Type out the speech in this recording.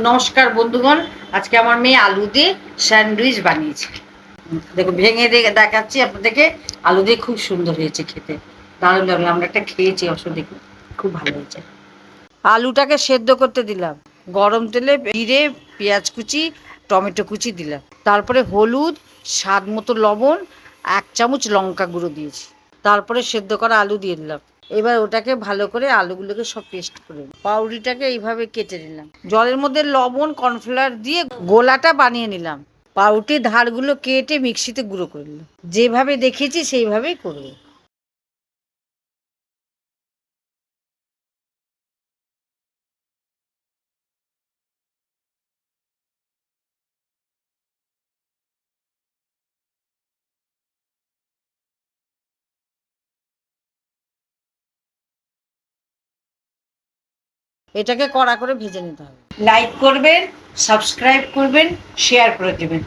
নমস্কার বন্ধুগণ, আজকে আমার মেয়ে আলু দিয়ে স্যান্ডউইচ বানিয়েছে। দেখো ভেঙে দেখাচ্ছি আপনাদেরকে। আলু দিয়ে খুব সুন্দর হয়েছে, খেতে দারুণ লাগলো। আমরা একটা খেয়েছি, অবশ্য দেখুন খুব ভালো হয়েছে। আলুটাকে সেদ্ধ করতে দিলাম, গরম তেলে জিরে, পেঁয়াজ কুচি, টমেটো কুচি দিলাম, তারপরে হলুদ, স্বাদ মতো লবণ, 1 চামচ লঙ্কা গুঁড়ো দিয়েছি, তারপরে সেদ্ধ করা আলু দিয়ে দিলাম। এবার ওটাকে ভালো করে আলুগুলোকে সব পেস্ট করে পাউরুটিটাকে এইভাবে কেটে নিলাম, জলের মধ্যে লবণ কর্নফ্লাওয়ার দিয়ে গোলাটা বানিয়ে নিলাম। পাউরুটির ধারগুলো কেটে মিক্সিতে গুঁড়ো করে নিলাম। যেভাবে দেখিয়েছি সেইভাবেই করবো। এটাকে কড়া করে ভেজে নিতে হবে। লাইক করবেন, সাবস্ক্রাইব করবেন, শেয়ার করে দেবেন।